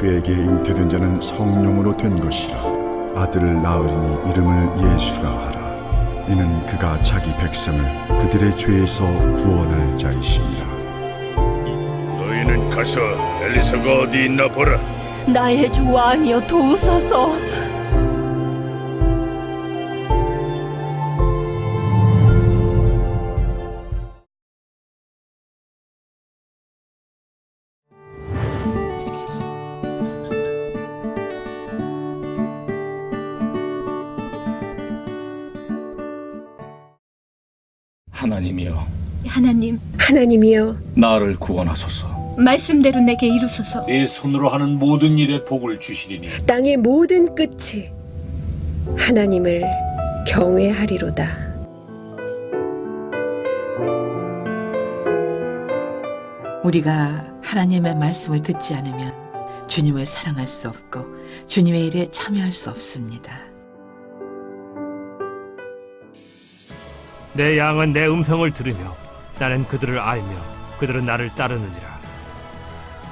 그에게 잉태된 자는 성령으로 된 것이라. 아들을 낳으리니 이름을 예수라 하라. 이는 그가 자기 백성을 그들의 죄에서 구원할 자이심이라. 너희는 가서 엘리사가 어디 있나 보라. 나의 주 왕이여 도우소서. 하나님이여, 하나님이여, 나를 구원하소서. 말씀대로 내게 이루소서. 내 손으로 하는 모든 일에 복을 주시리니 땅의 모든 끝이 하나님을 경외하리로다. 우리가 하나님의 말씀을 듣지 않으면 주님을 사랑할 수 없고 주님의 일에 참여할 수 없습니다. 내 양은 내 음성을 들으며 나는 그들을 알며 그들은 나를 따르느니라.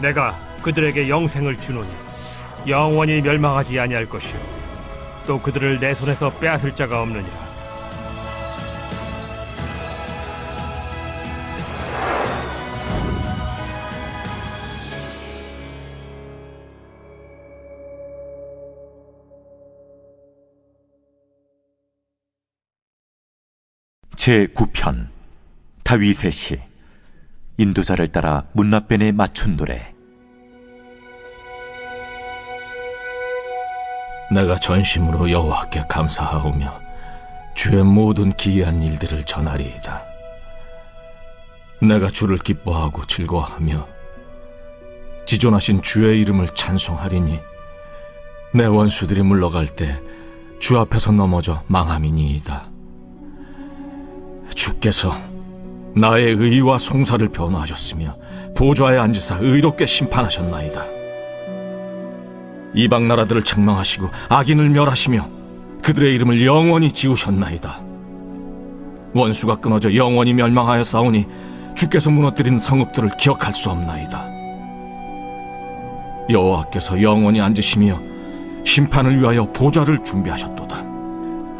내가 그들에게 영생을 주노니 영원히 멸망하지 아니할 것이요 또 그들을 내 손에서 빼앗을 자가 없느니라. 제9편 다윗의 시. 인도자를 따라 문나변에 맞춘 노래. 내가 전심으로 여호와께 감사하오며 주의 모든 기이한 일들을 전하리이다. 내가 주를 기뻐하고 즐거워하며 지존하신 주의 이름을 찬송하리니 내 원수들이 물러갈 때 주 앞에서 넘어져 망함이니이다. 주께서 나의 의와 송사를 변호하셨으며 보좌에 앉으사 의롭게 심판하셨나이다. 이방 나라들을 책망하시고 악인을 멸하시며 그들의 이름을 영원히 지우셨나이다. 원수가 끊어져 영원히 멸망하여 싸우니 주께서 무너뜨린 성읍들을 기억할 수 없나이다. 여호와께서 영원히 앉으시며 심판을 위하여 보좌를 준비하셨도다.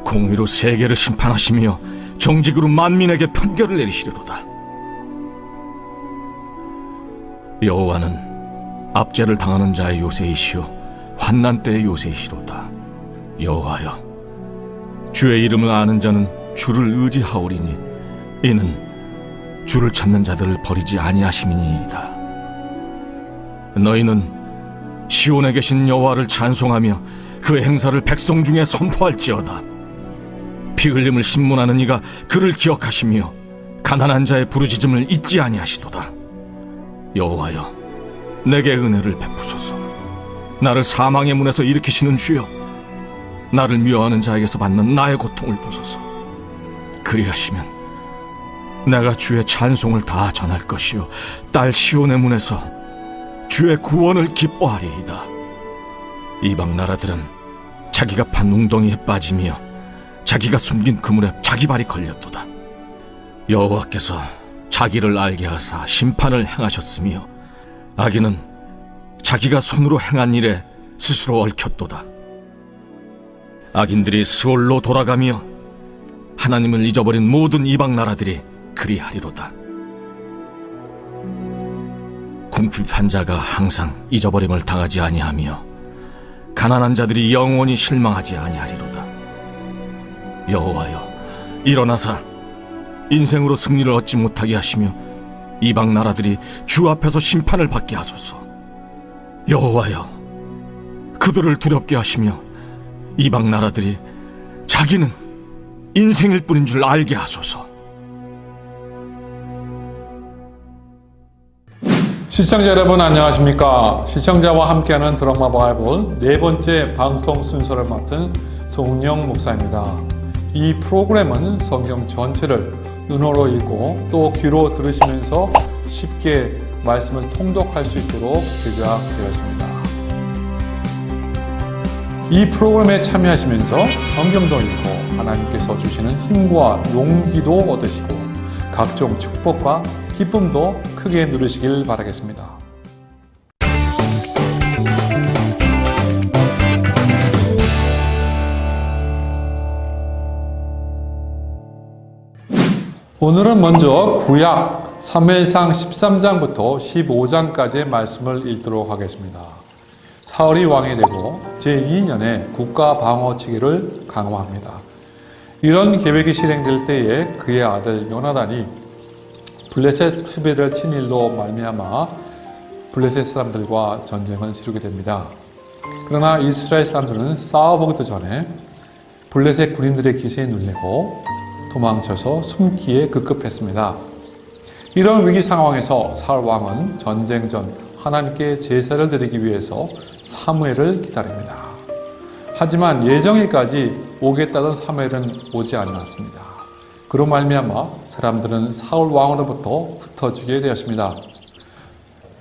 공의로 세계를 심판하시며 정직으로 만민에게 판결을 내리시리로다. 여호와는 압제를 당하는 자의 요새이시오 환난 때의 요새이시로다. 여호와여, 주의 이름을 아는 자는 주를 의지하오리니 이는 주를 찾는 자들을 버리지 아니하심이니이다. 너희는 시온에 계신 여호와를 찬송하며 그의 행사를 백성 중에 선포할지어다. 피 흘림을 신문하는 이가 그를 기억하시며 가난한 자의 부르짖음을 잊지 아니하시도다. 여호와여, 내게 은혜를 베푸소서. 나를 사망의 문에서 일으키시는 주여, 나를 미워하는 자에게서 받는 나의 고통을 보소서. 그리하시면 내가 주의 찬송을 다 전할 것이요 딸 시온의 문에서 주의 구원을 기뻐하리이다. 이방 나라들은 자기가 판 웅덩이에 빠지며 자기가 숨긴 그물에 자기 발이 걸렸도다. 여호와께서 자기를 알게 하사 심판을 행하셨으며 악인은 자기가 손으로 행한 일에 스스로 얽혔도다. 악인들이 스올로 돌아가며 하나님을 잊어버린 모든 이방 나라들이 그리하리로다. 궁핍한 자가 항상 잊어버림을 당하지 아니하며 가난한 자들이 영원히 실망하지 아니하리로다. 여호와여, 일어나사 인생으로 승리를 얻지 못하게 하시며 이방 나라들이 주 앞에서 심판을 받게 하소서. 여호와여, 그들을 두렵게 하시며 이방 나라들이 자기는 인생일 뿐인 줄 알게 하소서. 시청자 여러분 안녕하십니까? 시청자와 함께하는 드라마 바이블 네 번째 방송 순서를 맡은 송은영 목사입니다. 이 프로그램은 성경 전체를 눈으로 읽고 또 귀로 들으시면서 쉽게 말씀을 통독할 수 있도록 제작되었습니다. 이 프로그램에 참여하시면서 성경도 읽고 하나님께서 주시는 힘과 용기도 얻으시고 각종 축복과 기쁨도 크게 누리시길 바라겠습니다. 오늘은 먼저 구약 사무엘상 13장부터 15장까지의 말씀을 읽도록 하겠습니다. 사울이 왕이 되고 제2년에 국가 방어 체계를 강화합니다. 이런 계획이 실행될 때에 그의 아들 요나단이 블레셋 수비를 친 일로 말미암아 블레셋 사람들과 전쟁을 치르게 됩니다. 그러나 이스라엘 사람들은 싸워보기도 전에 블레셋 군인들의 기세에 눌리고 도망쳐서 숨기에 급급했습니다. 이런 위기 상황에서 사울 왕은 전쟁 전 하나님께 제사를 드리기 위해서 사무엘을 기다립니다. 하지만 예정일까지 오겠다던 사무엘은 오지 않았습니다. 그로 말미암아 사람들은 사울 왕으로부터 흩어지게 되었습니다.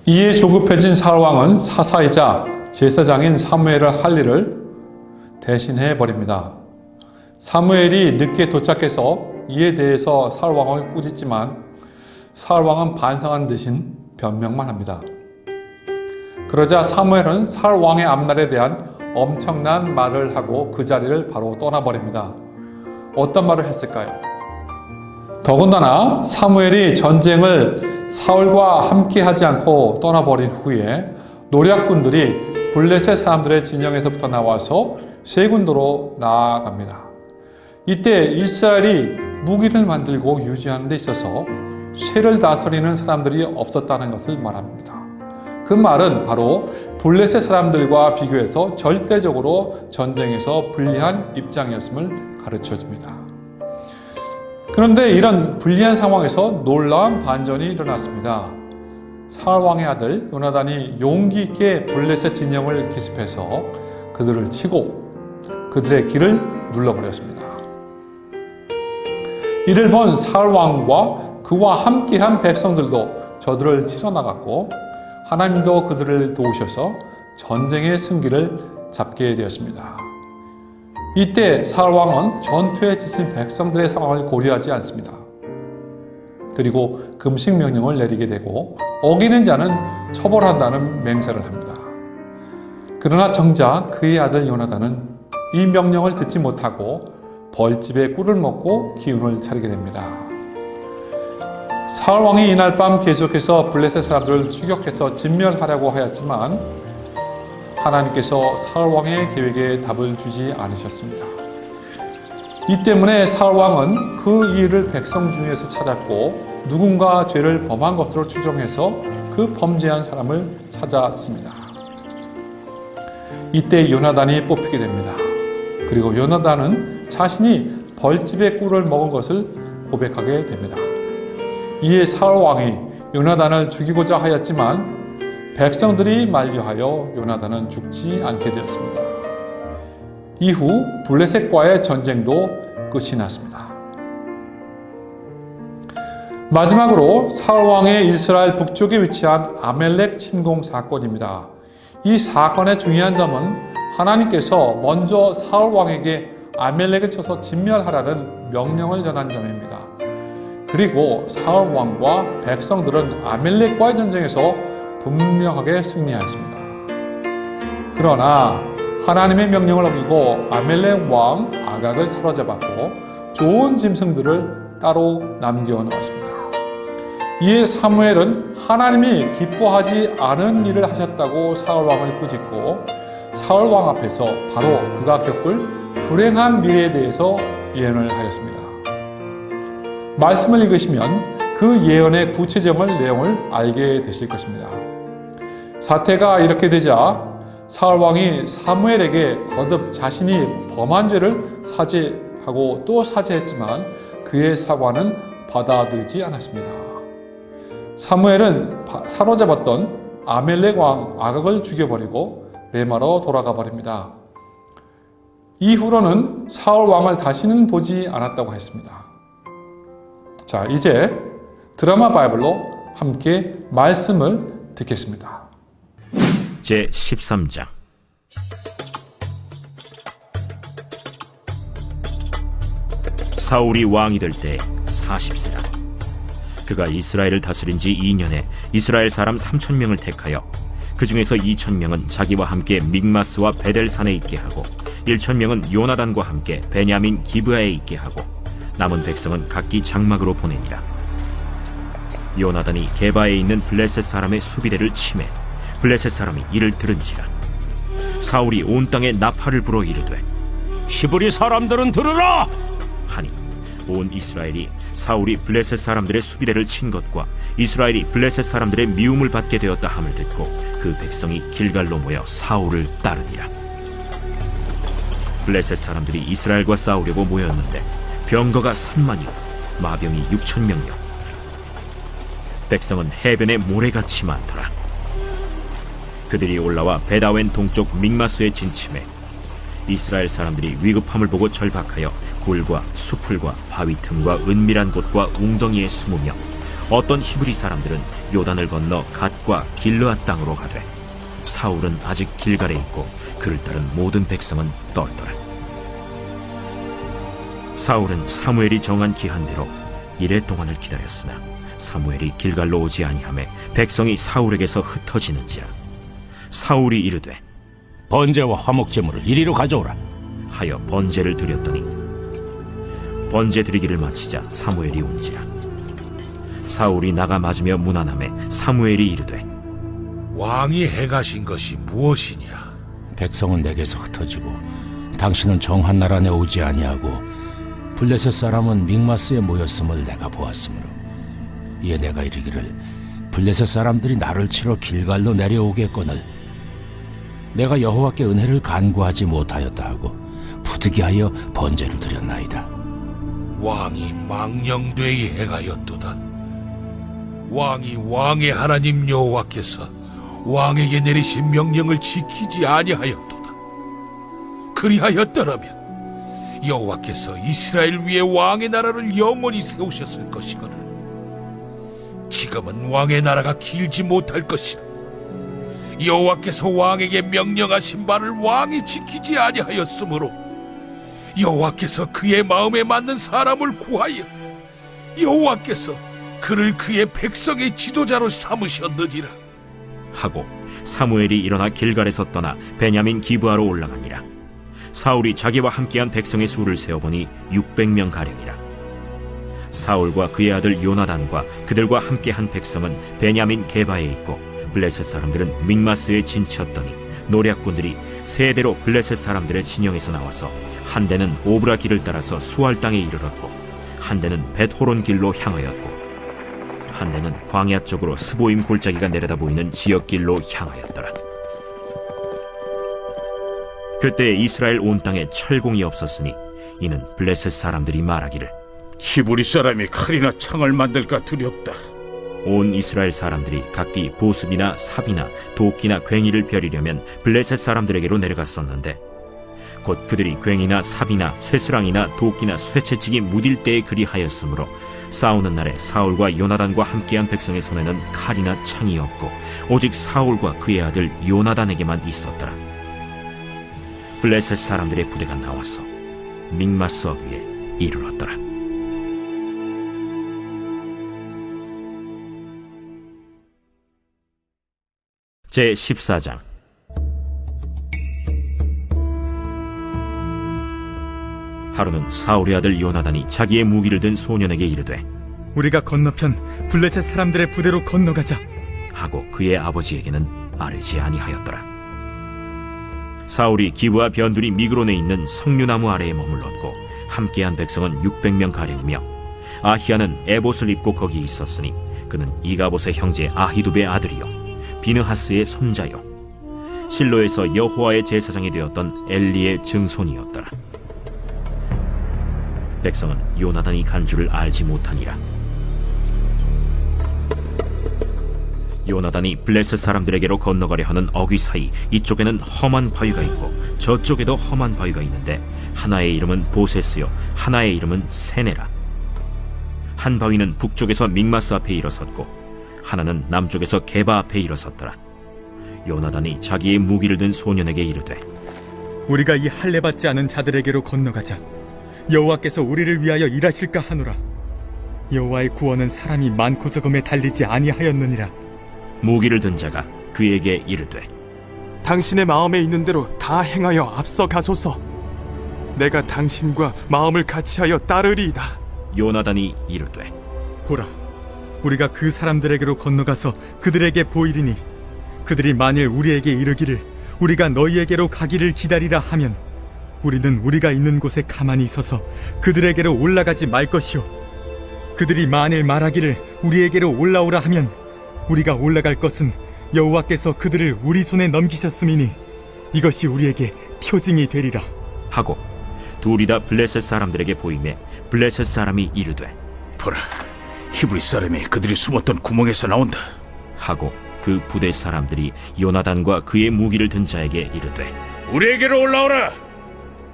이에 조급해진 사울 왕은 사사이자 제사장인 사무엘을 할 일을 대신해 버립니다. 사무엘이 늦게 도착해서 이에 대해서 사울 왕을 꾸짖지만 사울 왕은 반성한 대신 변명만 합니다. 그러자 사무엘은 사울 왕의 앞날에 대한 엄청난 말을 하고 그 자리를 바로 떠나버립니다. 어떤 말을 했을까요? 더군다나 사무엘이 전쟁을 사울과 함께 하지 않고 떠나버린 후에 노략군들이 블레셋 사람들의 진영에서부터 나와서 세 군도로 나아갑니다. 이때 이스라엘이 무기를 만들고 유지하는 데 있어서 쇠를 다스리는 사람들이 없었다는 것을 말합니다. 그 말은 바로 블레셋 사람들과 비교해서 절대적으로 전쟁에서 불리한 입장이었음을 가르쳐줍니다. 그런데 이런 불리한 상황에서 놀라운 반전이 일어났습니다. 사울 왕의 아들 요나단이 용기 있게 블레셋 진영을 기습해서 그들을 치고 그들의 길을 눌러버렸습니다. 이를 본 사울 왕과 그와 함께한 백성들도 저들을 치러 나갔고 하나님도 그들을 도우셔서 전쟁의 승기를 잡게 되었습니다. 이때 사울 왕은 전투에 지친 백성들의 상황을 고려하지 않습니다. 그리고 금식 명령을 내리게 되고 어기는 자는 처벌한다는 맹세를 합니다. 그러나 정작 그의 아들 요나단은 이 명령을 듣지 못하고 벌집에 꿀을 먹고 기운을 차리게 됩니다. 사울 왕이 이날 밤 계속해서 블레셋 사람들을 추격해서 진멸하려고 하였지만 하나님께서 사울 왕의 계획에 답을 주지 않으셨습니다. 이 때문에 사울 왕은 그 일을 백성 중에서 찾았고 누군가 죄를 범한 것으로 추정해서 그 범죄한 사람을 찾았습니다. 이때 요나단이 뽑히게 됩니다. 그리고 요나단은 자신이 벌집의 꿀을 먹은 것을 고백하게 됩니다. 이에 사울 왕이 요나단을 죽이고자 하였지만 백성들이 만류하여 요나단은 죽지 않게 되었습니다. 이후 블레셋과의 전쟁도 끝이 났습니다. 마지막으로 사울 왕의 이스라엘 북쪽에 위치한 아멜렉 침공 사건입니다. 이 사건의 중요한 점은 하나님께서 먼저 사울 왕에게 아멜렉을 쳐서 진멸하라는 명령을 전한 점입니다. 그리고 사울 왕과 백성들은 아멜렉과의 전쟁에서 분명하게 승리하였습니다. 그러나 하나님의 명령을 어기고 아멜렉 왕 아각을 사로잡았고 좋은 짐승들을 따로 남겨놓았습니다. 이에 사무엘은 하나님이 기뻐하지 않은 일을 하셨다고 사울 왕을 꾸짖고 사울 왕 앞에서 바로 그가 겪을 불행한 미래에 대해서 예언을 하였습니다. 말씀을 읽으시면 그 예언의 구체적인 내용을 알게 되실 것입니다. 사태가 이렇게 되자 사울 왕이 사무엘에게 거듭 자신이 범한 죄를 사죄하고 또 사죄했지만 그의 사과는 받아들이지 않았습니다. 사무엘은 사로잡았던 아멜렉 왕 아각을 죽여버리고 레마로 돌아가 버립니다. 이후로는 사울 왕을 다시는 보지 않았다고 했습니다. 자, 이제 드라마 바이블로 함께 말씀을 듣겠습니다. 제 13장. 사울이 왕이 될 때 40세라. 그가 이스라엘을 다스린 지 2년에 이스라엘 사람 3,000명을 택하여 그 중에서 2,000명은 자기와 함께 믹마스와 베델산에 있게 하고 1,000명은 요나단과 함께 베냐민 기브아에 있게 하고 남은 백성은 각기 장막으로 보내니라. 요나단이 게바에 있는 블레셋 사람의 수비대를 치매 블레셋 사람이 이를 들은지라. 사울이 온 땅에 나팔을 불어 이르되 히브리 사람들은 들으라! 하니 온 이스라엘이 사울이 블레셋 사람들의 수비대를 친 것과 이스라엘이 블레셋 사람들의 미움을 받게 되었다 함을 듣고 그 백성이 길갈로 모여 사울을 따르니라. 블레셋 사람들이 이스라엘과 싸우려고 모였는데 병거가 3만이요 마병이 6,000명이요 백성은 해변에 모래같이 많더라. 그들이 올라와 베다웬 동쪽 믹마스에 진침해 이스라엘 사람들이 위급함을 보고 절박하여 굴과 수풀과 바위 틈과 은밀한 곳과 웅덩이에 숨으며 어떤 히브리 사람들은 요단을 건너 갓과 길르앗 땅으로 가되 사울은 아직 길갈에 있고 그를 따른 모든 백성은 떨더라. 사울은 사무엘이 정한 기한대로 이레 동안을 기다렸으나 사무엘이 길갈로 오지 아니하매 백성이 사울에게서 흩어지는지라. 사울이 이르되 번제와 화목제물을 이리로 가져오라. 하여 번제를 드렸더니 번제 드리기를 마치자 사무엘이 온지라. 사울이 나가 맞으며 문안하매 사무엘이 이르되 왕이 행하신 것이 무엇이냐? 백성은 내게서 흩어지고 당신은 정한 나라 안에 오지 아니하고 블레셋 사람은 믹마스에 모였음을 내가 보았으므로 이에 내가 이르기를 블레셋 사람들이 나를 치러 길갈로 내려오겠거늘 내가 여호와께 은혜를 간구하지 못하였다 하고 부득이하여 번제를 드렸나이다. 왕이 망령되이 행하였도다. 왕이 왕의 하나님 여호와께서 왕에게 내리신 명령을 지키지 아니하였도다. 그리하였더라면 여호와께서 이스라엘 위에 왕의 나라를 영원히 세우셨을 것이거늘 지금은 왕의 나라가 길지 못할 것이라. 여호와께서 왕에게 명령하신 바를 왕이 지키지 아니하였으므로 여호와께서 그의 마음에 맞는 사람을 구하여 여호와께서 그를 그의 백성의 지도자로 삼으셨느니라. 하고 사무엘이 일어나 길갈에서 떠나 베냐민 기브아로 올라가니라. 사울이 자기와 함께한 백성의 수를 세어보니 600명 가량이라. 사울과 그의 아들 요나단과 그들과 함께한 백성은 베냐민 게바에 있고 블레셋 사람들은 믹마스에 진쳤더니 노략군들이 세 대로 블레셋 사람들의 진영에서 나와서 한 대는 오브라 길을 따라서 수알 땅에 이르렀고 한 대는 벳호론 길로 향하였고 한 대는 광야 쪽으로 스보임 골짜기가 내려다 보이는 지역길로 향하였더라. 그때 이스라엘 온 땅에 철공이 없었으니 이는 블레셋 사람들이 말하기를 히브리 사람이 칼이나 창을 만들까 두렵다. 온 이스라엘 사람들이 각기 보습이나 삽이나 도끼나 괭이를 벼리려면 블레셋 사람들에게로 내려갔었는데 곧 그들이 괭이나 삽이나 쇠스랑이나 도끼나 쇠채찍이 무딜 때에 그리하였으므로 싸우는 날에 사울과 요나단과 함께한 백성의 손에는 칼이나 창이 없고 오직 사울과 그의 아들 요나단에게만 있었더라. 블레셋 사람들의 부대가 나와서 믹마스 어귀에 이르렀더라. 제14장. 하루는 사울의 아들 요나단이 자기의 무기를 든 소년에게 이르되 우리가 건너편 블레셋 사람들의 부대로 건너가자 하고 그의 아버지에게는 아뢰지 아니하였더라. 사울이 기브아 변두리 미그론에 있는 석류나무 아래에 머물렀고 함께한 백성은 600명 가량이며 아히야는 에봇을 입고 거기 있었으니 그는 이가봇의 형제 아히두베의 아들이요 비느하스의 손자요 실로에서 여호와의 제사장이 되었던 엘리의 증손이었더라. 백성은 요나단이 간 줄을 알지 못하니라. 요나단이 블레셋 사람들에게로 건너가려 하는 어귀 사이 이쪽에는 험한 바위가 있고 저쪽에도 험한 바위가 있는데 하나의 이름은 보세스요 하나의 이름은 세네라. 한 바위는 북쪽에서 믹마스 앞에 일어섰고 하나는 남쪽에서 게바 앞에 일어섰더라. 요나단이 자기의 무기를 든 소년에게 이르되 우리가 이 할례받지 않은 자들에게로 건너가자. 여호와께서 우리를 위하여 일하실까 하노라. 여호와의 구원은 사람이 많고 적음에 달리지 아니하였느니라. 무기를 든 자가 그에게 이르되 당신의 마음에 있는 대로 다 행하여 앞서 가소서. 내가 당신과 마음을 같이하여 따르리이다. 요나단이 이르되 보라, 우리가 그 사람들에게로 건너가서 그들에게 보이리니 그들이 만일 우리에게 이르기를 우리가 너희에게로 가기를 기다리라 하면 우리는 우리가 있는 곳에 가만히 있어서 그들에게로 올라가지 말 것이요 그들이 만일 말하기를 우리에게로 올라오라 하면 우리가 올라갈 것은 여호와께서 그들을 우리 손에 넘기셨음이니 이것이 우리에게 표징이 되리라 하고 둘이 다 블레셋 사람들에게 보이매 블레셋 사람이 이르되 보라, 히브리 사람이 그들이 숨었던 구멍에서 나온다 하고 그 부대 사람들이 요나단과 그의 무기를 든 자에게 이르되 우리에게로 올라오라.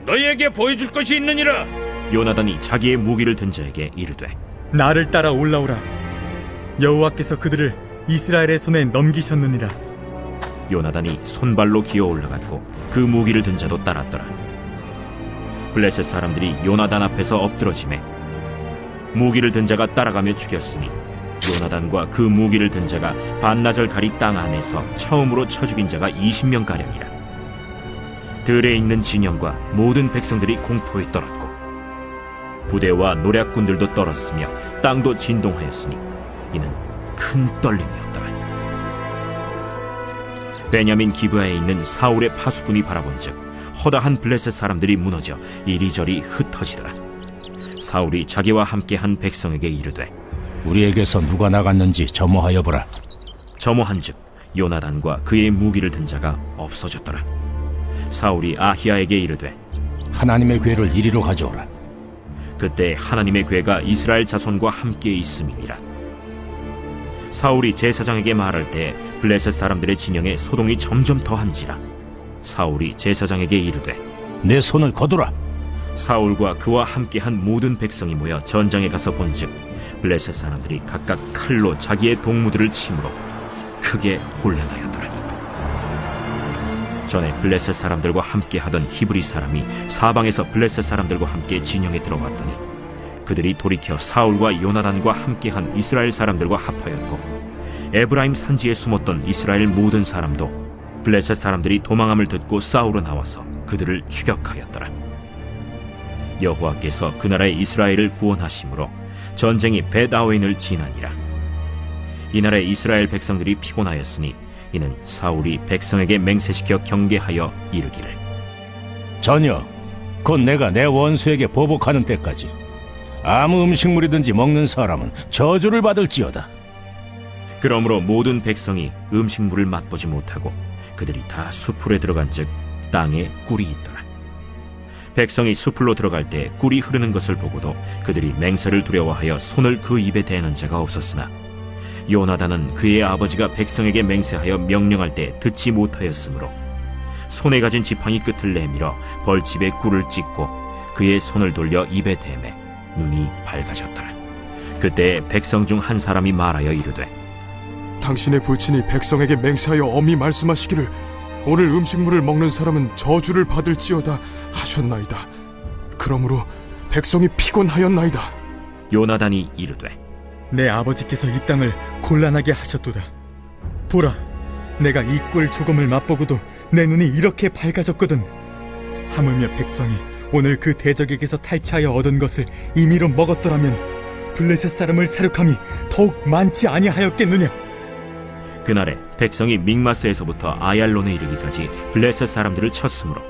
너희에게 보여줄 것이 있느니라. 요나단이 자기의 무기를 든 자에게 이르되 나를 따라 올라오라 여호와께서 그들을 이스라엘의 손에 넘기셨느니라. 요나단이 손발로 기어 올라갔고 그 무기를 든 자도 따랐더라. 블레셋 사람들이 요나단 앞에서 엎드러지매 무기를 든 자가 따라가며 죽였으니 요나단과 그 무기를 든 자가 반나절 가리 땅 안에서 처음으로 쳐 죽인 자가 20명가량이라. 들에 있는 진영과 모든 백성들이 공포에 떨었고 부대와 노략군들도 떨었으며 땅도 진동하였으니 이는 큰 떨림이었더라. 베냐민 기브아에 있는 사울의 파수꾼이 바라본즉 허다한 블레셋 사람들이 무너져 이리저리 흩어지더라. 사울이 자기와 함께한 백성에게 이르되 우리에게서 누가 나갔는지 점호하여 보라. 점호한즉 요나단과 그의 무기를 든 자가 없어졌더라. 사울이 아히야에게 이르되 하나님의 궤를 이리로 가져오라. 그때 하나님의 궤가 이스라엘 자손과 함께 있음이니라. 사울이 제사장에게 말할 때 블레셋 사람들의 진영에 소동이 점점 더한지라. 사울이 제사장에게 이르되 내 손을 거두라. 사울과 그와 함께한 모든 백성이 모여 전장에 가서 본즉 블레셋 사람들이 각각 칼로 자기의 동무들을 치므로 크게 혼란하였더라. 전에 블레셋 사람들과 함께하던 히브리 사람이 사방에서 블레셋 사람들과 함께 진영에 들어왔더니 그들이 돌이켜 사울과 요나단과 함께한 이스라엘 사람들과 합하였고 에브라임 산지에 숨었던 이스라엘 모든 사람도 블레셋 사람들이 도망함을 듣고 싸우러 나와서 그들을 추격하였더라. 여호와께서 그 나라의 이스라엘을 구원하심으로 전쟁이 벳아웬을 지나니라. 이 나라의 이스라엘 백성들이 피곤하였으니 이는 사울이 백성에게 맹세시켜 경계하여 이르기를 전혀 곧 내가 내 원수에게 보복하는 때까지 아무 음식물이든지 먹는 사람은 저주를 받을지어다. 그러므로 모든 백성이 음식물을 맛보지 못하고 그들이 다 수풀에 들어간즉 땅에 꿀이 있더라. 백성이 수풀로 들어갈 때 꿀이 흐르는 것을 보고도 그들이 맹세를 두려워하여 손을 그 입에 대는 자가 없었으나 요나단은 그의 아버지가 백성에게 맹세하여 명령할 때 듣지 못하였으므로 손에 가진 지팡이 끝을 내밀어 벌집에 꿀을 찍고 그의 손을 돌려 입에 대매 눈이 밝아졌더라. 그때 백성 중 한 사람이 말하여 이르되 당신의 부친이 백성에게 맹세하여 엄히 말씀하시기를 오늘 음식물을 먹는 사람은 저주를 받을지어다 하셨나이다. 그러므로 백성이 피곤하였나이다. 요나단이 이르되 내 아버지께서 이 땅을 곤란하게 하셨도다. 보라, 내가 이 꿀 조금을 맛보고도 내 눈이 이렇게 밝아졌거든. 하물며 백성이 오늘 그 대적에게서 탈취하여 얻은 것을 임의로 먹었더라면 블레셋 사람을 사륙함이 더욱 많지 아니하였겠느냐. 그날에 백성이 믹마스에서부터 아얄론에 이르기까지 블레셋 사람들을 쳤으므로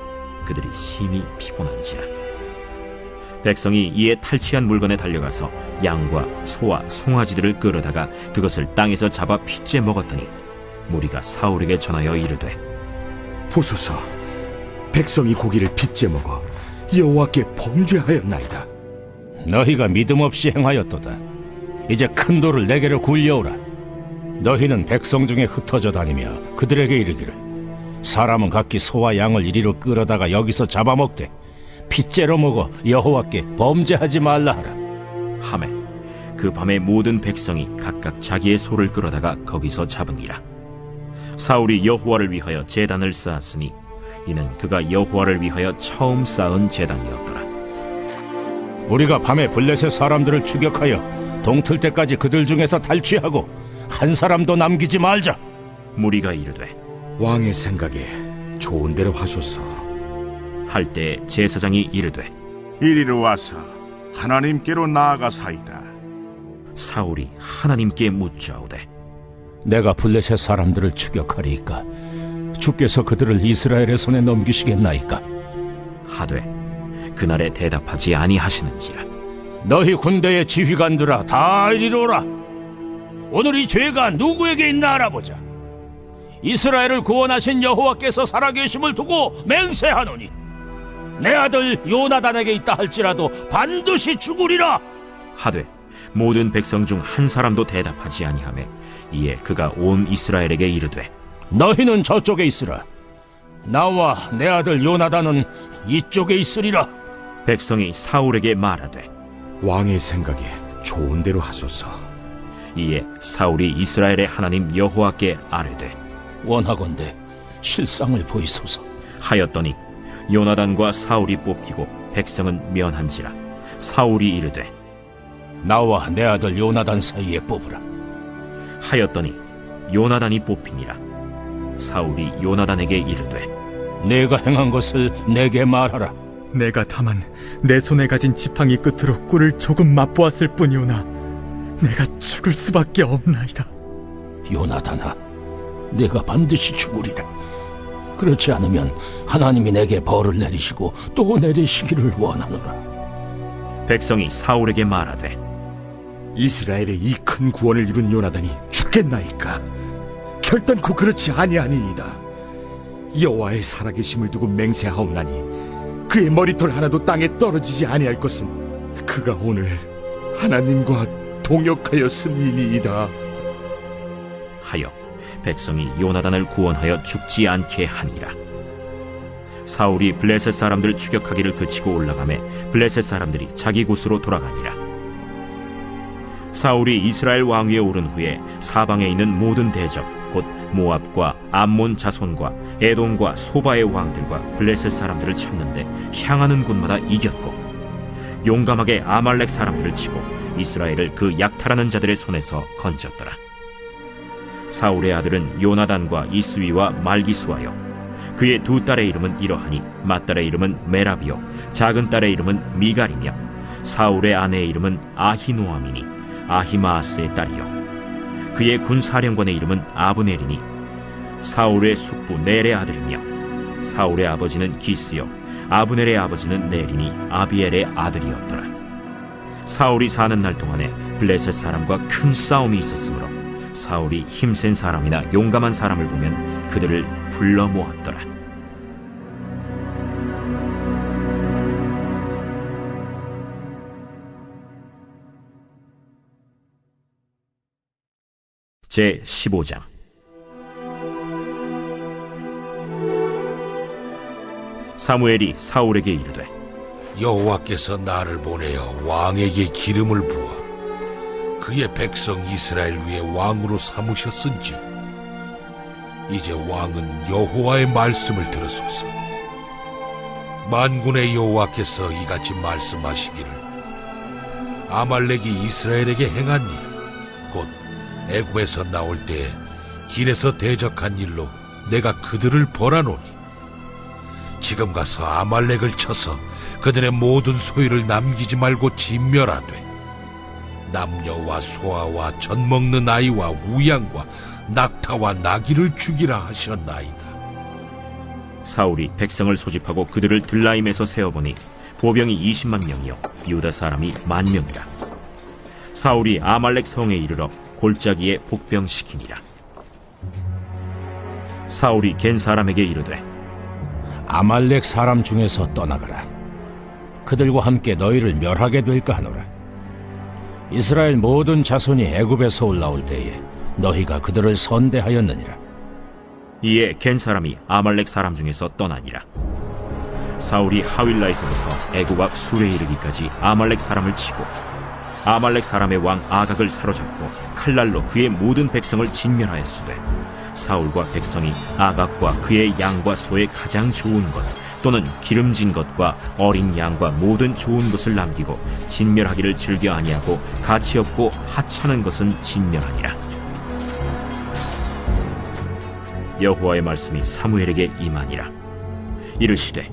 그들이 심히 피곤한지라. 백성이 이에 탈취한 물건에 달려가서 양과 소와 송아지들을 끌어다가 그것을 땅에서 잡아 핏째 먹었더니 무리가 사울에게 전하여 이르되 보소서, 백성이 고기를 빚제 먹어 여호와께 범죄하였나이다. 너희가 믿음 없이 행하였도다. 이제 큰 돌을 내게로 굴려오라. 너희는 백성 중에 흩어져 다니며 그들에게 이르기를 사람은 각기 소와 양을 이리로 끌어다가 여기서 잡아먹되 핏째로 먹어 여호와께 범죄하지 말라 하라. 하매 그 밤에 모든 백성이 각각 자기의 소를 끌어다가 거기서 잡으니라. 사울이 여호와를 위하여 제단을 쌓았으니 이는 그가 여호와를 위하여 처음 쌓은 제단이었더라. 우리가 밤에 블레셋 사람들을 추격하여 동틀 때까지 그들 중에서 탈취하고 한 사람도 남기지 말자. 무리가 이르되 왕의 생각에 좋은 대로 하소서. 할 때 제사장이 이르되 이리로 와서 하나님께로 나아가사이다. 사울이 하나님께 묻자오되 내가 블레셋 사람들을 추격하리이까 주께서 그들을 이스라엘의 손에 넘기시겠나이까? 하되 그날에 대답하지 아니하시는지라. 너희 군대의 지휘관들아 다 이리로라. 오늘 이 죄가 누구에게 있나 알아보자. 이스라엘을 구원하신 여호와께서 살아계심을 두고 맹세하노니 내 아들 요나단에게 있다 할지라도 반드시 죽으리라. 하되 모든 백성 중 한 사람도 대답하지 아니하매 이에 그가 온 이스라엘에게 이르되 너희는 저쪽에 있으라. 나와 내 아들 요나단은 이쪽에 있으리라. 백성이 사울에게 말하되 왕의 생각에 좋은 대로 하소서. 이에 사울이 이스라엘의 하나님 여호와께 아뢰되 원하건대 실상을 보이소서 하였더니 요나단과 사울이 뽑히고 백성은 면한지라. 사울이 이르되 나와 내 아들 요나단 사이에 뽑으라 하였더니 요나단이 뽑히니라. 사울이 요나단에게 이르되 내가 행한 것을 내게 말하라. 내가 다만 내 손에 가진 지팡이 끝으로 꿀을 조금 맛보았을 뿐이오나 내가 죽을 수밖에 없나이다. 요나단아, 내가 반드시 죽으리라. 그렇지 않으면 하나님이 내게 벌을 내리시고 또 내리시기를 원하노라. 백성이 사울에게 말하되 이스라엘의 이 큰 구원을 이룬 요나단이 죽겠나이까? 결단코 그렇지 아니하니이다. 여호와의 살아계심을 두고 맹세하옵나니 그의 머리털 하나도 땅에 떨어지지 아니할 것은 그가 오늘 하나님과 동역하였음이니이다. 하여 백성이 요나단을 구원하여 죽지 않게 하니라. 사울이 블레셋 사람들 추격하기를 그치고 올라가매 블레셋 사람들이 자기 곳으로 돌아가니라. 사울이 이스라엘 왕위에 오른 후에 사방에 있는 모든 대적 곧 모압과 암몬 자손과 에돔과 소바의 왕들과 블레셋 사람들을 쳤는데 향하는 곳마다 이겼고 용감하게 아말렉 사람들을 치고 이스라엘을 그 약탈하는 자들의 손에서 건졌더라. 사울의 아들은 요나단과 이스위와 말기수하여 그의 두 딸의 이름은 이러하니 맏딸의 이름은 메라비요 작은 딸의 이름은 미갈이며 사울의 아내의 이름은 아히노아미니 아히마아스의 딸이요 그의 군사령관의 이름은 아브넬이니 사울의 숙부 넬의 아들이며 사울의 아버지는 기스요 아브넬의 아버지는 넬이니 아비엘의 아들이었더라. 사울이 사는 날 동안에 블레셋 사람과 큰 싸움이 있었으므로 사울이 힘센 사람이나 용감한 사람을 보면 그들을 불러 모았더라. 제 15장. 사무엘이 사울에게 이르되 여호와께서 나를 보내어 왕에게 기름을 부어 그의 백성 이스라엘 위에 왕으로 삼으셨은지 이제 왕은 여호와의 말씀을 들으소서. 만군의 여호와께서 이같이 말씀하시기를 아말렉이 이스라엘에게 행한 일 곧 애굽에서 나올 때에 길에서 대적한 일로 내가 그들을 벌하노니 지금 가서 아말렉을 쳐서 그들의 모든 소유를 남기지 말고 진멸하되 남녀와 소아와 젖 먹는 아이와 우양과 낙타와 나귀를 죽이라 하셨나이다. 사울이 백성을 소집하고 그들을 들라임에서 세어보니 보병이 20만 명이요 유다 사람이 10,000명이라. 사울이 아말렉 성에 이르러 골짜기에 복병시키니라. 사울이 겐 사람에게 이르되 아말렉 사람 중에서 떠나가라. 그들과 함께 너희를 멸하게 될까 하노라. 이스라엘 모든 자손이 애굽에서 올라올 때에 너희가 그들을 선대하였느니라. 이에 겐 사람이 아말렉 사람 중에서 떠나니라. 사울이 하윌라에서부터 애굽 앞 술에 이르기까지 아말렉 사람을 치고 아말렉 사람의 왕 아각을 사로잡고 칼날로 그의 모든 백성을 진멸하였으되 사울과 백성이 아각과 그의 양과 소의 가장 좋은 것 또는 기름진 것과 어린 양과 모든 좋은 것을 남기고 진멸하기를 즐겨 아니하고 가치 없고 하찮은 것은 진멸하니라. 여호와의 말씀이 사무엘에게 임하니라. 이르시되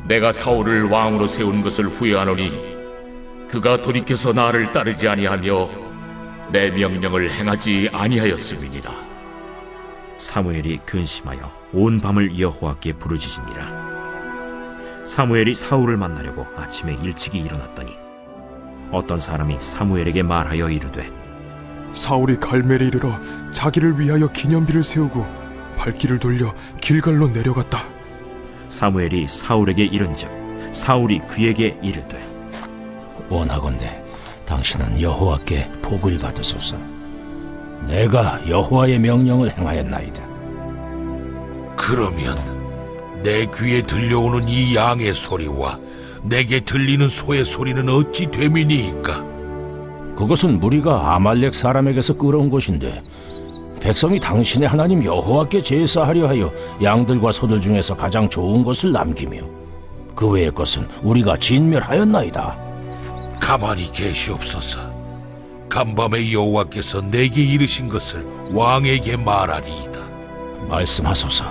내가 사울을 왕으로 세운 것을 후회하노니 그가 돌이켜서 나를 따르지 아니하며 내 명령을 행하지 아니하였음이니라. 사무엘이 근심하여 온 밤을 여호와께 부르짖으니라. 사무엘이 사울을 만나려고 아침에 일찍이 일어났더니 어떤 사람이 사무엘에게 말하여 이르되, 사울이 갈멜에 이르러 자기를 위하여 기념비를 세우고 발길을 돌려 길갈로 내려갔다. 사무엘이 사울에게 이른즉 사울이 그에게 이르되, 원하건대 당신은 여호와께 복을 받으소서. 내가 여호와의 명령을 행하였나이다. 그러면 내 귀에 들려오는 이 양의 소리와 내게 들리는 소의 소리는 어찌 됨이니이까? 그것은 무리가 아말렉 사람에게서 끌어온 것인데 백성이 당신의 하나님 여호와께 제사하려 하여 양들과 소들 중에서 가장 좋은 것을 남기며 그 외의 것은 우리가 진멸하였나이다. 가만히 계시옵소서. 간밤에 여호와께서 내게 이르신 것을 왕에게 말하리이다. 말씀하소서.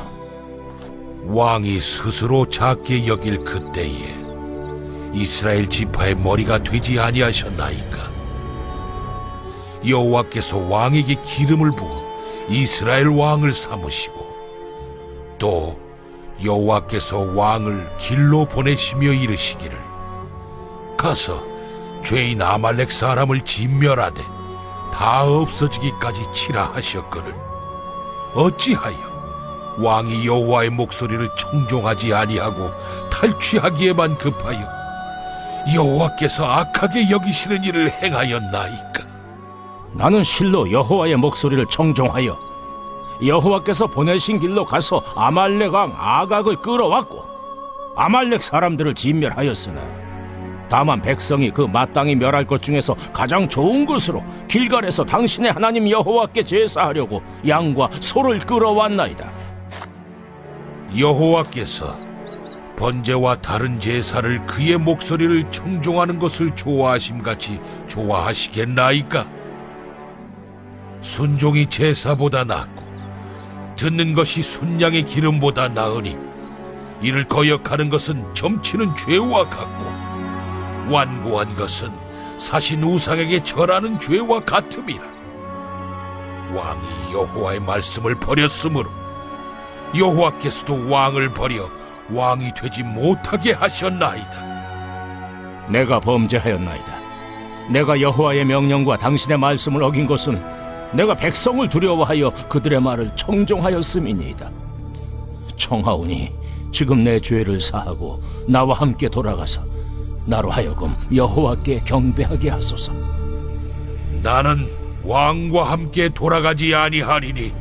왕이 스스로 작게 여길 그때에 이스라엘 지파의 머리가 되지 아니하셨나이까? 여호와께서 왕에게 기름을 부어 이스라엘 왕을 삼으시고 또 여호와께서 왕을 길로 보내시며 이르시기를, 가서 죄인 아말렉 사람을 진멸하되 다 없어지기까지 치라 하셨거늘 어찌하여 왕이 여호와의 목소리를 청종하지 아니하고 탈취하기에만 급하여 여호와께서 악하게 여기시는 일을 행하였나이까? 나는 실로 여호와의 목소리를 청종하여 여호와께서 보내신 길로 가서 아말렉 왕 아각을 끌어왔고 아말렉 사람들을 진멸하였으나 다만 백성이 그 마땅히 멸할 것 중에서 가장 좋은 것으로 길갈에서 당신의 하나님 여호와께 제사하려고 양과 소를 끌어왔나이다. 여호와께서 번제와 다른 제사를 그의 목소리를 청종하는 것을 좋아하심같이 좋아하시겠나이까? 순종이 제사보다 낫고 듣는 것이 순양의 기름보다 나으니 이를 거역하는 것은 점치는 죄와 같고 완고한 것은 사신 우상에게 절하는 죄와 같음이라. 왕이 여호와의 말씀을 버렸으므로 여호와께서도 왕을 버려 왕이 되지 못하게 하셨나이다. 내가 범죄하였나이다. 내가 여호와의 명령과 당신의 말씀을 어긴 것은 내가 백성을 두려워하여 그들의 말을 청종하였음이니이다. 청하오니 지금 내 죄를 사하고 나와 함께 돌아가서 나로 하여금 여호와께 경배하게 하소서. 나는 왕과 함께 돌아가지 아니하리니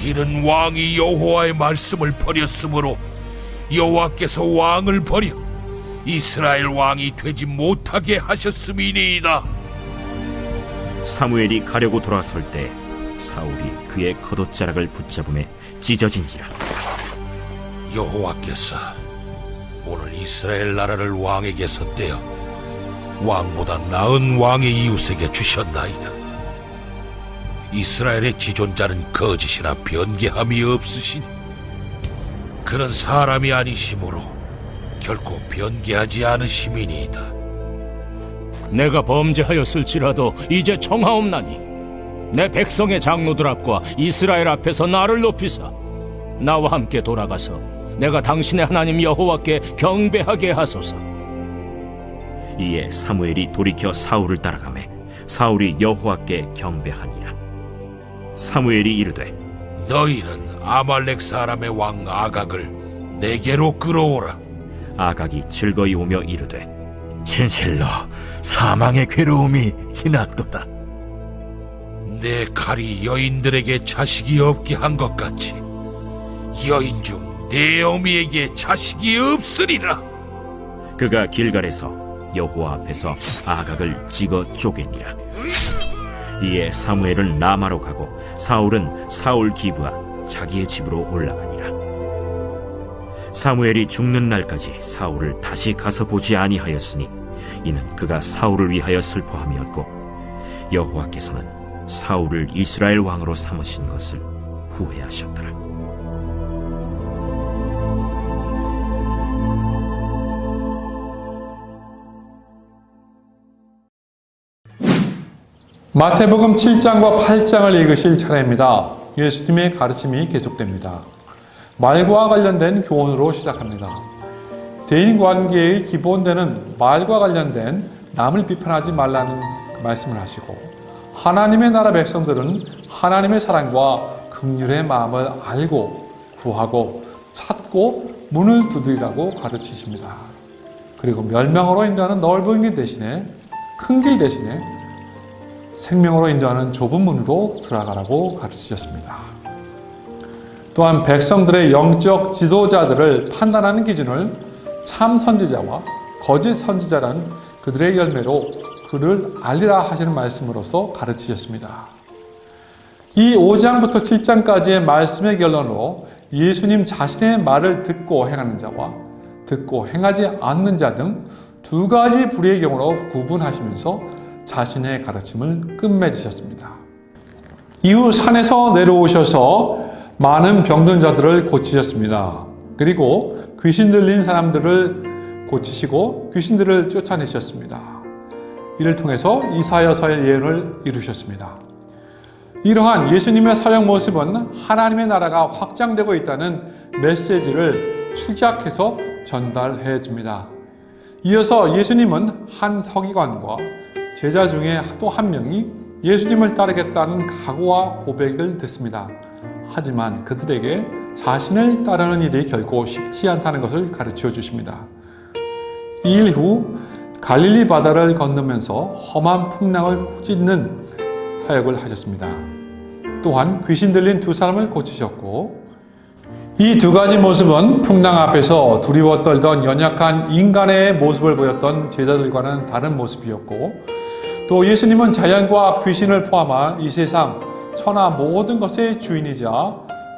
이는 왕이 여호와의 말씀을 버렸으므로 여호와께서 왕을 버려 이스라엘 왕이 되지 못하게 하셨음이니이다. 사무엘이 가려고 돌아설 때 사울이 그의 겉옷자락을 붙잡음에 찢어진지라. 여호와께서 오늘 이스라엘 나라를 왕에게 섰대어 왕보다 나은 왕의 이웃에게 주셨나이다. 이스라엘의 지존자는 거짓이나 변개함이 없으시니 그는 사람이 아니시므로 결코 변개하지 않으심이니이다. 내가 범죄하였을지라도 이제 청하옵나니 내 백성의 장로들 앞과 이스라엘 앞에서 나를 높이사 나와 함께 돌아가서 내가 당신의 하나님 여호와께 경배하게 하소서. 이에 사무엘이 돌이켜 사울을 따라가매 사울이 여호와께 경배하니라. 사무엘이 이르되, 너희는 아말렉 사람의 왕 아각을 내게로 끌어오라. 아각이 즐거이 오며 이르되, 진실로 사망의 괴로움이 지났도다. 내 칼이 여인들에게 자식이 없게 한 것 같이 여인 중 내 어미에게 자식이 없으리라. 그가 길갈에서 여호와 앞에서 아각을 찍어 쪼개니라. 이에 사무엘은 라마로 가고 사울은 사울 기브아 자기의 집으로 올라가니라. 사무엘이 죽는 날까지 사울을 다시 가서 보지 아니하였으니 이는 그가 사울을 위하여 슬퍼함이었고 여호와께서는 사울을 이스라엘 왕으로 삼으신 것을 후회하셨더라. 마태복음 7장과 8장을 읽으실 차례입니다. 예수님의 가르침이 계속됩니다. 말과 관련된 교훈으로 시작합니다. 대인관계의 기본되는 말과 관련된 남을 비판하지 말라는 말씀을 하시고, 하나님의 나라 백성들은 하나님의 사랑과 긍휼의 마음을 알고 구하고 찾고 문을 두드리라고 가르치십니다. 그리고 멸망으로 인도하는 넓은 길 대신에, 큰 길 대신에 생명으로 인도하는 좁은 문으로 들어가라고 가르치셨습니다. 또한 백성들의 영적 지도자들을 판단하는 기준을 참 선지자와 거짓 선지자라는 그들의 열매로 그를 알리라 하시는 말씀으로서 가르치셨습니다. 이 5장부터 7장까지의 말씀의 결론으로 예수님 자신의 말을 듣고 행하는 자와 듣고 행하지 않는 자 등 두 가지 불의의 경우로 구분하시면서 자신의 가르침을 끝맺으셨습니다. 이후 산에서 내려오셔서 많은 병든 자들을 고치셨습니다. 그리고 귀신 들린 사람들을 고치시고 귀신들을 쫓아내셨습니다. 이를 통해서 이사야서의 예언을 이루셨습니다. 이러한 예수님의 사역 모습은 하나님의 나라가 확장되고 있다는 메시지를 축약해서 전달해 줍니다. 이어서 예수님은 한 서기관과 제자 중에 또 한 명이 예수님을 따르겠다는 각오와 고백을 듣습니다. 하지만 그들에게 자신을 따르는 일이 결코 쉽지 않다는 것을 가르쳐 주십니다. 이 일 후 갈릴리 바다를 건너면서 험한 풍랑을 꾸짖는 사역을 하셨습니다. 또한 귀신 들린 두 사람을 고치셨고, 이 두 가지 모습은 풍랑 앞에서 두려워 떨던 연약한 인간의 모습을 보였던 제자들과는 다른 모습이었고, 또 예수님은 자연과 귀신을 포함한 이 세상 천하 모든 것의 주인이자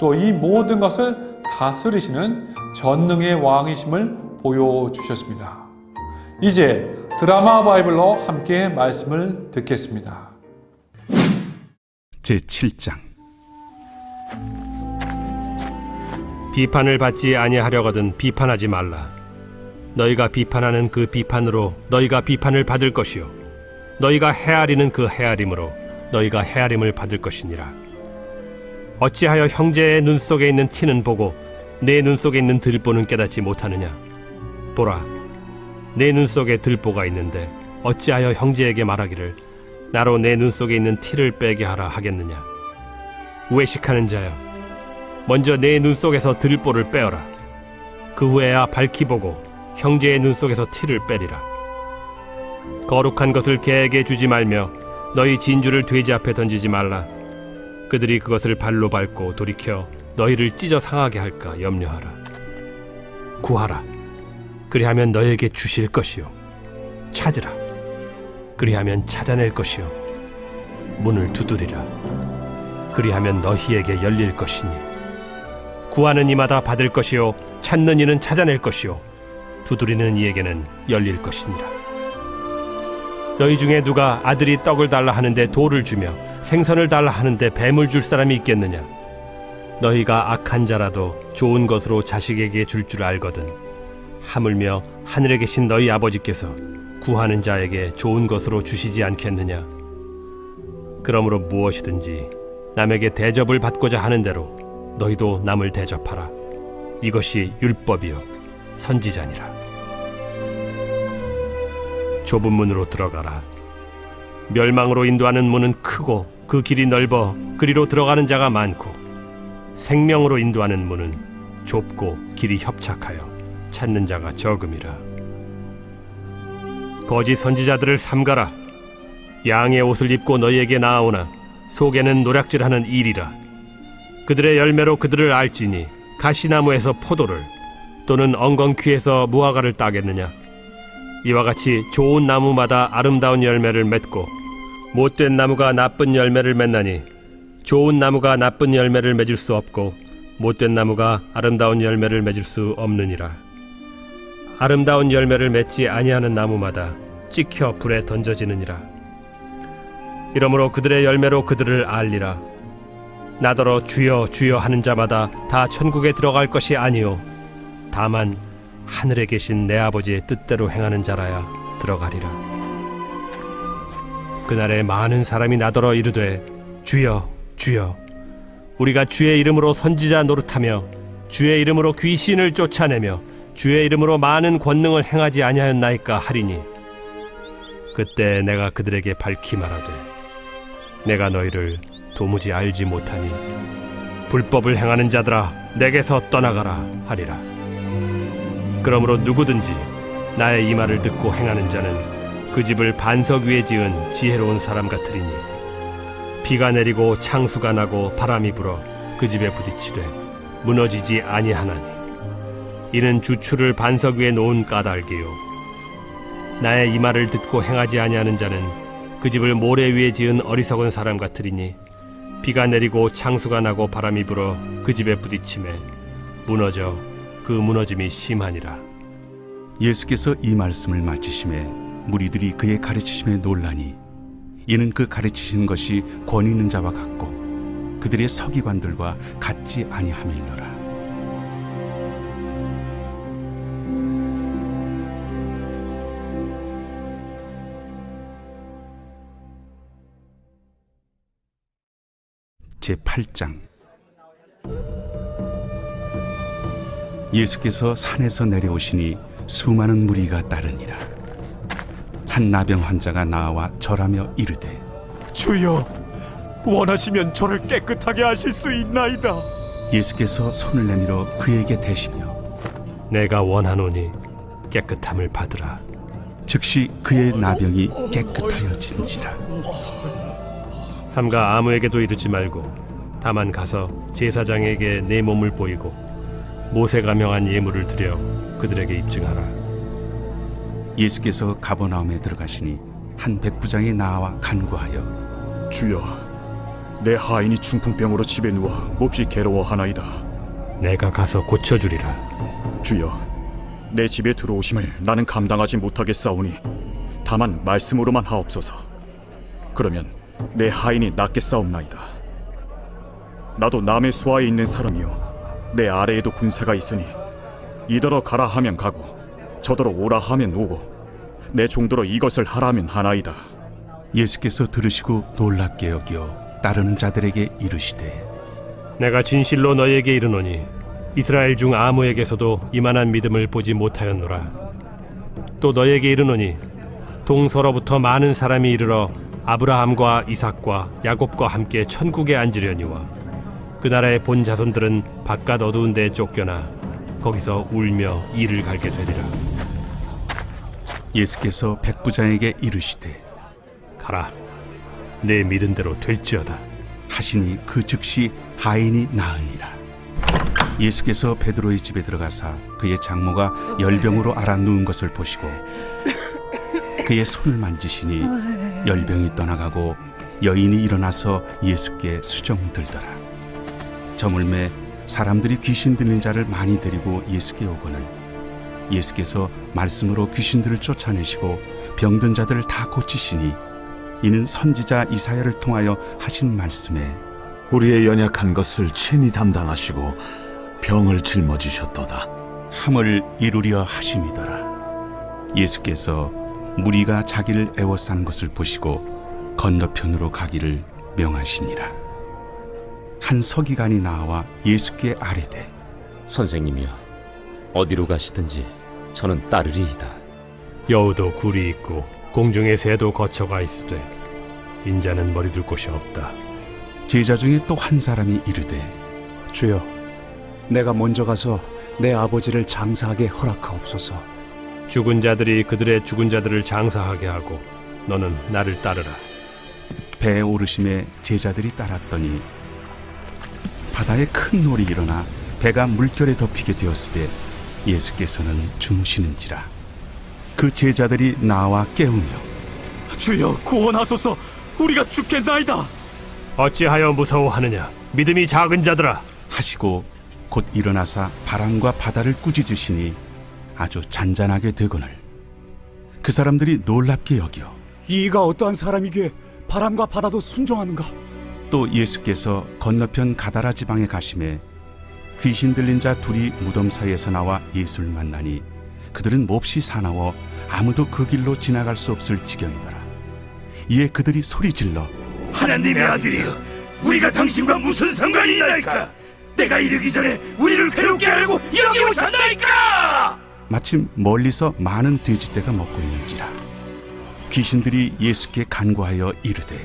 또 이 모든 것을 다스리시는 전능의 왕이심을 보여주셨습니다. 이제 드라마 바이블로 함께 말씀을 듣겠습니다. 제7장. 비판을 받지 아니하려거든 비판하지 말라. 너희가 비판하는 그 비판으로 너희가 비판을 받을 것이요, 너희가 헤아리는 그 헤아림으로 너희가 헤아림을 받을 것이니라. 어찌하여 형제의 눈 속에 있는 티는 보고 내 눈 속에 있는 들보는 깨닫지 못하느냐? 보라, 내 눈 속에 들보가 있는데 어찌하여 형제에게 말하기를 나로 내 눈 속에 있는 티를 빼게 하라 하겠느냐? 외식하는 자여, 먼저 내 눈 속에서 들보를 빼어라. 그 후에야 밝히 보고 형제의 눈 속에서 티를 빼리라. 거룩한 것을 개에게 주지 말며 너희 진주를 돼지 앞에 던지지 말라. 그들이 그것을 발로 밟고 돌이켜 너희를 찢어 상하게 할까 염려하라. 구하라, 그리하면 너희에게 주실 것이요. 찾으라, 그리하면 찾아낼 것이요. 문을 두드리라, 그리하면 너희에게 열릴 것이니. 구하는 이마다 받을 것이요, 찾는 이는 찾아낼 것이요, 두드리는 이에게는 열릴 것이니라. 너희 중에 누가 아들이 떡을 달라 하는데 돌을 주며 생선을 달라 하는데 뱀을 줄 사람이 있겠느냐? 너희가 악한 자라도 좋은 것으로 자식에게 줄 줄 알거든. 하물며 하늘에 계신 너희 아버지께서 구하는 자에게 좋은 것으로 주시지 않겠느냐? 그러므로 무엇이든지 남에게 대접을 받고자 하는 대로 너희도 남을 대접하라. 이것이 율법이요 선지자니라. 좁은 문으로 들어가라. 멸망으로 인도하는 문은 크고 그 길이 넓어 그리로 들어가는 자가 많고, 생명으로 인도하는 문은 좁고 길이 협착하여 찾는 자가 적음이라. 거짓 선지자들을 삼가라. 양의 옷을 입고 너희에게 나아오나 속에는 노략질하는 일이라. 그들의 열매로 그들을 알지니 가시나무에서 포도를 또는 엉겅퀴에서 무화과를 따겠느냐? 이와 같이 좋은 나무마다 아름다운 열매를 맺고 못된 나무가 나쁜 열매를 맺나니, 좋은 나무가 나쁜 열매를 맺을 수 없고 못된 나무가 아름다운 열매를 맺을 수 없느니라. 아름다운 열매를 맺지 아니하는 나무마다 찍혀 불에 던져지느니라. 이러므로 그들의 열매로 그들을 알리라. 나더러 주여 주여 하는 자마다 다 천국에 들어갈 것이 아니요, 다만 하늘에 계신 내 아버지의 뜻대로 행하는 자라야 들어가리라. 그날에 많은 사람이 나더러 이르되 주여 주여 우리가 주의 이름으로 선지자 노릇하며 주의 이름으로 귀신을 쫓아내며 주의 이름으로 많은 권능을 행하지 아니하였나이까 하리니 그때 내가 그들에게 밝히 말하되 내가 너희를 도무지 알지 못하니 불법을 행하는 자들아 내게서 떠나가라 하리라. 그러므로 누구든지 나의 이 말을 듣고 행하는 자는 그 집을 반석 위에 지은 지혜로운 사람 같으리니 비가 내리고 창수가 나고 바람이 불어 그 집에 부딪히되 무너지지 아니하나니 이는 주추를 반석 위에 놓은 까닭이요 나의 이 말을 듣고 행하지 아니하는 자는 그 집을 모래 위에 지은 어리석은 사람 같으리니 비가 내리고 창수가 나고 바람이 불어 그 집에 부딪히매 무너져 그 무너짐이 심하니라. 예수께서 이 말씀을 마치심에 무리들이 그의 가르치심에 놀라니 이는 그 가르치시는 것이 권위 있는 자와 같고 그들의 서기관들과 같지 아니함일러라. 제8장 예수께서 산에서 내려오시니 수많은 무리가 따르니라. 한 나병 환자가 나와 절하며 이르되 주여, 원하시면 저를 깨끗하게 하실 수 있나이다. 예수께서 손을 내밀어 그에게 대시며 내가 원하노니 깨끗함을 받으라. 즉시 그의 나병이 깨끗하여진지라. 삼가 아무에게도 이르지 말고 다만 가서 제사장에게 내 몸을 보이고 모세가 명한 예물을 드려 그들에게 입증하라. 예수께서 가버나움에 들어가시니 한 백부장이 나와 간구하여 주여, 내 하인이 중풍병으로 집에 누워 몹시 괴로워하나이다. 내가 가서 고쳐주리라. 주여, 내 집에 들어오심을 나는 감당하지 못하겠사오니 다만 말씀으로만 하옵소서. 그러면 내 하인이 낫겠사옵나이다. 나도 남의 수하에 있는 사람이요 내 아래에도 군사가 있으니 이더러 가라 하면 가고 저더러 오라 하면 오고 내 종더러 이것을 하라 하면 하나이다. 예수께서 들으시고 놀랍게 여겨 따르는 자들에게 이르시되 내가 진실로 너희에게 이르노니 이스라엘 중 아무에게서도 이만한 믿음을 보지 못하였노라. 또 너희에게 이르노니 동서로부터 많은 사람이 이르러 아브라함과 이삭과 야곱과 함께 천국에 앉으려니와 그 나라의 본 자손들은 바깥 어두운 데에 쫓겨나 거기서 울며 이를 갈게 되리라. 예수께서 백부장에게 이르시되 가라, 내 믿은 대로 될지어다 하시니 그 즉시 하인이 나으니라. 예수께서 베드로의 집에 들어가사 그의 장모가 열병으로 앓아 누운 것을 보시고 그의 손을 만지시니 열병이 떠나가고 여인이 일어나서 예수께 수정들더라. 저물매 사람들이 귀신 들린 자를 많이 데리고 예수께 오거늘 예수께서 말씀으로 귀신들을 쫓아내시고 병든 자들을 다 고치시니 이는 선지자 이사야를 통하여 하신 말씀에 우리의 연약한 것을 친히 담당하시고 병을 짊어지셨도다 함을 이루려 하심이더라. 예수께서 무리가 자기를 애워싼 것을 보시고 건너편으로 가기를 명하시니라. 한 서기관이 나와 예수께 아뢰되 선생님이여, 어디로 가시든지 저는 따르리이다. 여우도 굴이 있고 공중의 새도 거처가 있으되 인자는 머리둘 곳이 없다. 제자 중에 또 한 사람이 이르되 주여, 내가 먼저 가서 내 아버지를 장사하게 허락하옵소서. 죽은 자들이 그들의 죽은 자들을 장사하게 하고 너는 나를 따르라. 배에 오르심에 제자들이 따랐더니 바다에 큰 놀이 일어나 배가 물결에 덮이게 되었으되 예수께서는 주무시는지라. 그 제자들이 나와 깨우며 주여, 구원하소서. 우리가 죽겠나이다. 어찌하여 무서워하느냐, 믿음이 작은 자들아 하시고 곧 일어나사 바람과 바다를 꾸짖으시니 아주 잔잔하게 되거늘 그 사람들이 놀랍게 여겨 이가 어떠한 사람이기에 바람과 바다도 순종하는가? 또 예수께서 건너편 가다라 지방에 가심에 귀신 들린 자 둘이 무덤 사이에서 나와 예수를 만나니 그들은 몹시 사나워 아무도 그 길로 지나갈 수 없을 지경이더라. 이에 그들이 소리질러 하나님의 아들이여, 우리가 당신과 무슨 상관이 있나이까? 때가 이르기 전에 우리를 괴롭게 하려고 여기 오셨나이까? 마침 멀리서 많은 돼지떼가 먹고 있는지라 귀신들이 예수께 간구하여 이르되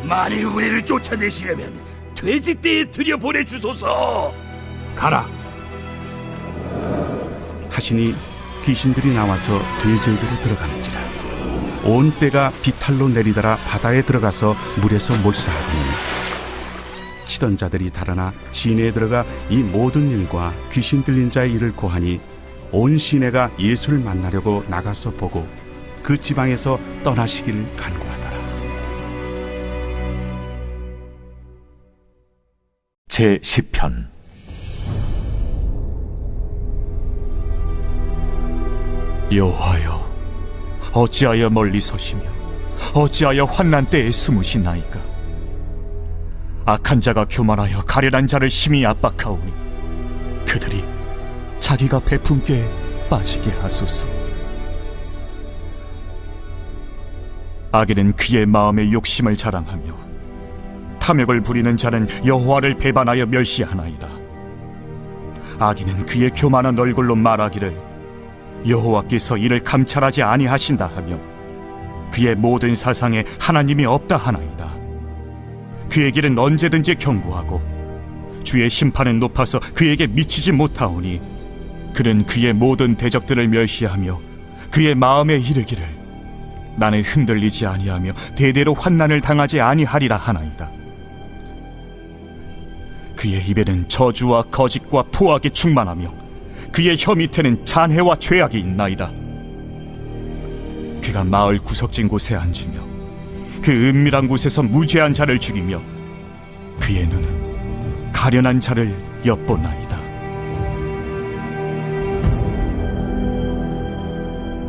만일 우리를 쫓아내시려면 돼지떼에 들여보내주소서. 가라. 하시니 귀신들이 나와서 돼지에게로 들어가는지라 온 떼가 비탈로 내리달아 바다에 들어가서 물에서 몰사하더니 치던 자들이 달아나 시내에 들어가 이 모든 일과 귀신 들린 자의 일을 고하니 온 시내가 예수를 만나려고 나가서 보고 그 지방에서 떠나시기를 간구하더라. 제10편. 여호와여, 어찌하여 멀리 서시며 어찌하여 환난 때에 숨으시나이까? 악한 자가 교만하여 가련한 자를 심히 압박하오니 그들이 자기가 베푼 꾀에 빠지게 하소서. 악인은 그의 마음의 욕심을 자랑하며 탐욕을 부리는 자는 여호와를 배반하여 멸시하나이다. 악인은 그의 교만한 얼굴로 말하기를 여호와께서 이를 감찰하지 아니하신다 하며 그의 모든 사상에 하나님이 없다 하나이다. 그의 길은 언제든지 견고하고 주의 심판은 높아서 그에게 미치지 못하오니 그는 그의 모든 대적들을 멸시하며 그의 마음에 이르기를 나는 흔들리지 아니하며 대대로 환난을 당하지 아니하리라 하나이다. 그의 입에는 저주와 거짓과 포악이 충만하며 그의 혀 밑에는 잔해와 죄악이 있나이다. 그가 마을 구석진 곳에 앉으며 그 은밀한 곳에서 무죄한 자를 죽이며 그의 눈은 가련한 자를 엿보나이다.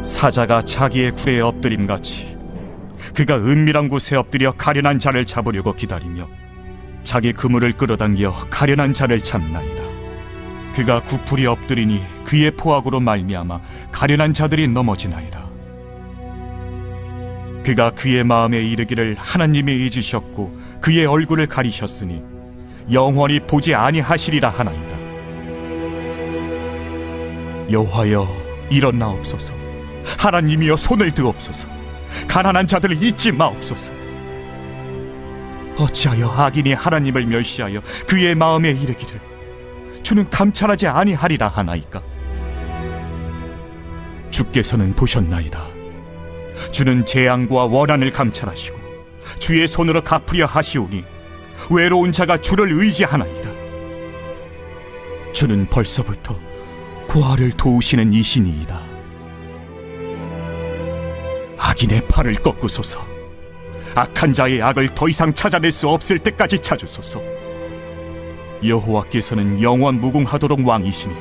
사자가 자기의 굴에 엎드림같이 그가 은밀한 곳에 엎드려 가련한 자를 잡으려고 기다리며 자기 그물을 끌어당겨 가련한 자를 잡나이다. 그가 구풀이 엎드리니 그의 포악으로 말미암아 가련한 자들이 넘어지나이다. 그가 그의 마음에 이르기를 하나님이 잊으셨고 그의 얼굴을 가리셨으니 영원히 보지 아니하시리라 하나이다. 여호와여, 일어나옵소서. 하나님이여, 손을 드옵소서. 가난한 자들을 잊지 마옵소서. 어찌하여 악인이 하나님을 멸시하여 그의 마음에 이르기를 주는 감찰하지 아니하리라 하나이까? 주께서는 보셨나이다. 주는 재앙과 원한을 감찰하시고 주의 손으로 갚으려 하시오니 외로운 자가 주를 의지하나이다. 주는 벌써부터 고아를 도우시는 이신이이다. 악인의 팔을 꺾으소서. 악한 자의 악을 더 이상 찾아낼 수 없을 때까지 찾으소서. 여호와께서는 영원 무궁하도록 왕이시니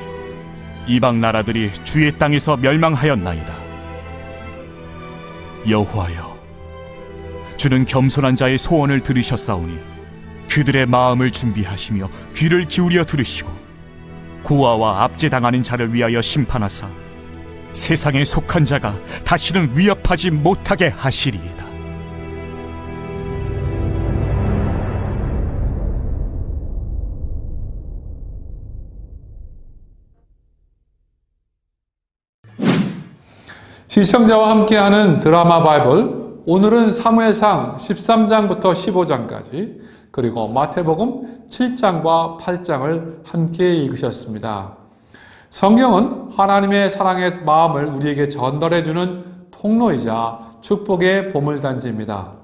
이방 나라들이 주의 땅에서 멸망하였나이다. 여호와여, 주는 겸손한 자의 소원을 들으셨사오니 그들의 마음을 준비하시며 귀를 기울여 들으시고 고아와 압제당하는 자를 위하여 심판하사 세상에 속한 자가 다시는 위협하지 못하게 하시리이다. 시청자와 함께하는 드라마 바이블, 오늘은 사무엘상 13장부터 15장까지 그리고 마태복음 7장과 8장을 함께 읽으셨습니다. 성경은 하나님의 사랑의 마음을 우리에게 전달해주는 통로이자 축복의 보물단지입니다.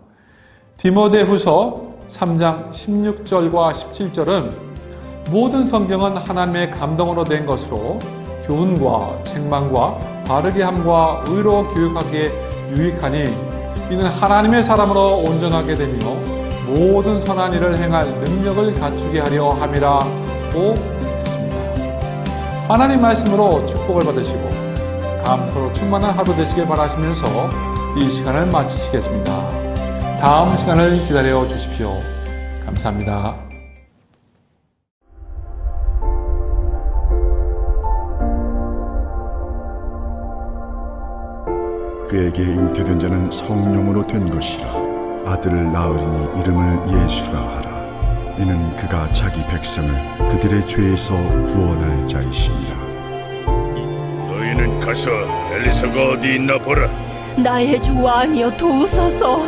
디모데후서 3장 16절과 17절은 모든 성경은 하나님의 감동으로 된 것으로 교훈과 책망과 바르게 함과 의로 교육하기에 유익하니 이는 하나님의 사람으로 온전하게 되며 모든 선한 일을 행할 능력을 갖추게 하려 함이라고 했습니다. 하나님 말씀으로 축복을 받으시고 감사로 충만한 하루 되시길 바라시면서 이 시간을 마치시겠습니다. 다음 시간을 기다려 주십시오. 감사합니다. 그에게 잉태된 자는 성령으로 된 것이라. 아들을 낳으리니 이름을 예수라 하라. 이는 그가 자기 백성을 그들의 죄에서 구원할 자이심이라. 너희는 가서 엘리사가 어디 있나 보라. 나의 주 왕이여 도우소서.